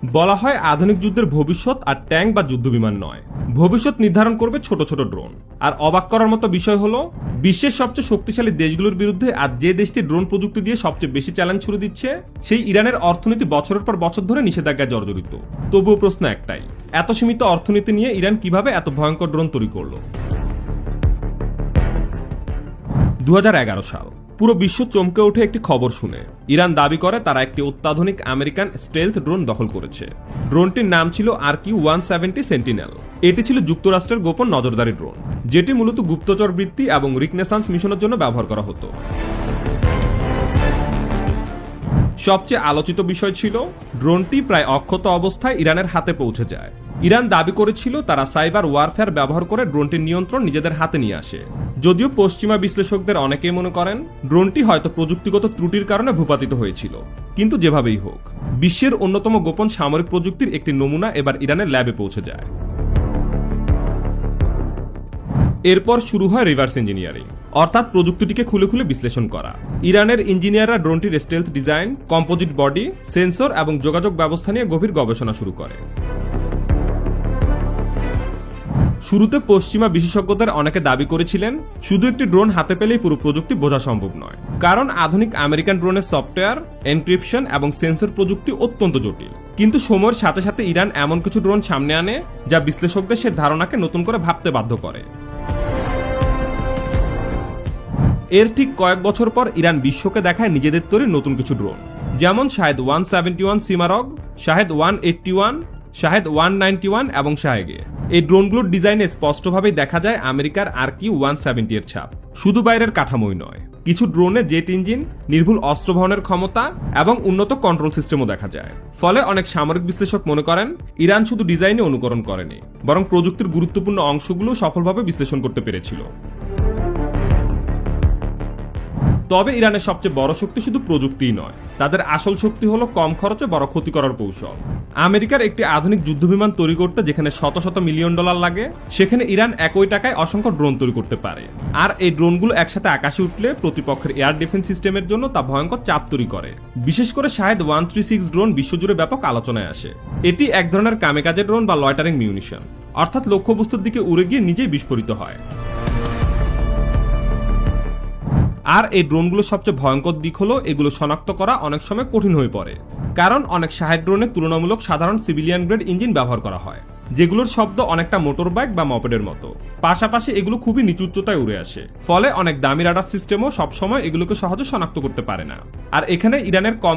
বলা হয় আধুনিক যুদ্ধের ভবিষ্যৎ আর ট্যাঙ্ক বা যুদ্ধবিমান নয়, ভবিষ্যৎ নির্ধারণ করবে ছোট ছোট ড্রোন। আর অবাক করার মতো বিষয় হলো, বিশ্বের সবচেয়ে শক্তিশালী দেশগুলোর বিরুদ্ধে আজ যে দেশটি ড্রোন প্রযুক্তি দিয়ে সবচেয়ে বেশি চ্যালেঞ্জ ছুড়ে দিচ্ছে, সেই ইরানের অর্থনীতি বছরের পর বছর ধরে নিষেধাজ্ঞায় জর্জরিত। তবুও প্রশ্ন একটাই, এত সীমিত অর্থনীতি নিয়ে ইরান কিভাবে এত ভয়ঙ্কর ড্রোন তৈরি করলো? 2011 সাল, পুরো বিশ্ব চমকে ওঠে একটি খবর শুনে। ইরান দাবি করে তারা একটি অত্যাধুনিক আমেরিকান স্টেলথ ড্রোন দখল করেছে। ড্রোনটির নাম ছিল RQ-170 সেন্টিনেল। এটি ছিল যুক্তরাষ্ট্রের গোপন নজরদারি ড্রোন, যেটি মূলত গুপ্তচর বৃত্তি এবং রিকনেসান্স মিশনের জন্য ব্যবহার করা হতো। সবচেয়ে আলোচিত বিষয় ছিল, ড্রোনটি প্রায় অক্ষত অবস্থায় ইরানের হাতে পৌঁছে যায়। ইরান দাবি করেছিল তারা সাইবার ওয়ারফেয়ার ব্যবহার করে ড্রোনটির নিয়ন্ত্রণ নিজেদের হাতে নিয়ে আসে। যদিও পশ্চিমা বিশ্লেষকদের অনেকেই মনে করেন ড্রোনটি হয়তো প্রযুক্তিগত ত্রুটির কারণে ভূপাতিত হয়েছিল। কিন্তু যেভাবেই হোক, বিশ্বের অন্যতম গোপন সামরিক প্রযুক্তির একটি নমুনা এবার ইরানের ল্যাবে পৌঁছে যায়। এরপর শুরু হয় রিভার্স ইঞ্জিনিয়ারিং, অর্থাৎ প্রযুক্তিটিকে খুলে খুলে বিশ্লেষণ করা। ইরানের ইঞ্জিনিয়াররা ড্রোনটির stealth design, composite body, sensor এবং যোগাযোগ ব্যবস্থা নিয়ে গভীর গবেষণা শুরু করে। শুরুতে পশ্চিমা বিশেষজ্ঞদের অনেকে দাবি করেছিলেন শুধু একটি ড্রোন হাতে পেলেই পুরো প্রযুক্তি বোঝা সম্ভব নয়, কারণ আধুনিক আমেরিকান ড্রোনের সফটওয়্যার, এনক্রিপশন এবং সেন্সর প্রযুক্তি অত্যন্ত জটিল। কিন্তু সময়ের সাথে সাথে ইরান এমন কিছু ড্রোন সামনে আনে যা বিশ্লেষকদের সে ধারণাকে নতুন করে ভাবতে বাধ্য করে। এর ঠিক কয়েক বছর পর ইরান বিশ্বকে দেখায় নিজেদের তৈরি নতুন কিছু ড্রোন, যেমন শাহেদ 171 সিমারগ, শাহেদ 181, শাহেদ 191 এবং শাহেগে। এই ড্রোনগুলোর ডিজাইনে স্পষ্টভাবেই দেখা যায় আমেরিকার RQ-170 এর ছাপ। শুধু বাইরের কাঠামোই নয়, কিছু ড্রোনে জেট ইঞ্জিন, নির্ভুল অস্ত্র বহনের ক্ষমতা এবং উন্নত কন্ট্রোল সিস্টেমও দেখা যায়। ফলে অনেক সামরিক বিশ্লেষক মনে করেন ইরান শুধু ডিজাইনে অনুকরণ করেনি, বরং প্রযুক্তির গুরুত্বপূর্ণ অংশগুলো সফলভাবে বিশ্লেষণ করতে পেরেছিল। তবে ইরানের সবচেয়ে বড় শক্তি শুধু প্রযুক্তিই নয়, তাদের আসল শক্তি হলো কম খরচে বড় ক্ষতি করার কৌশল। আমেরিকার একটি আধুনিক যুদ্ধবিমান তৈরি করতে যেখানে শত শত মিলিয়ন ডলার লাগে, সেখানে ইরান একই টাকায় অসংখ্য ড্রোন তৈরি করতে পারে। আর এই ড্রোনগুলো একসাথে আকাশে উঠলে প্রতিপক্ষের এয়ার ডিফেন্স সিস্টেমের জন্য তা ভয়ঙ্কর চাপ তৈরি করে। বিশেষ করে শাহেদ 136 ড্রোন বিশ্বজুড়ে ব্যাপক আলোচনায় আসে। এটি এক ধরনের কামিকাজে ড্রোন বা লয়টারিং মিউনিশন, অর্থাৎ লক্ষ্যবস্তুর দিকে উড়ে গিয়ে নিজেই বিস্ফোরিত হয়। আর এই ড্রোনগুলোর সবচেয়ে ভয়ঙ্কর দিক হলো এগুলো শনাক্ত করা অনেক সময় কঠিন হয়ে পড়ে, কারণ অনেক শাহেদ ড্রোনে তুলনামূলক সাধারণ সিভিলিয়ান গ্রেড ইঞ্জিন ব্যবহার করা হয়, যেগুলোর শব্দ অনেকটা মোটর বাইক বা মপেডের মতো। পাশাপাশি এগুলো খুবই নিচু উচ্চতায় উড়ে আসে, ফলে অনেক দামি রাডার সিস্টেমও সবসময় এগুলোকে সহজে শনাক্ত করতে পারে না। আর এখানে ইরানের কম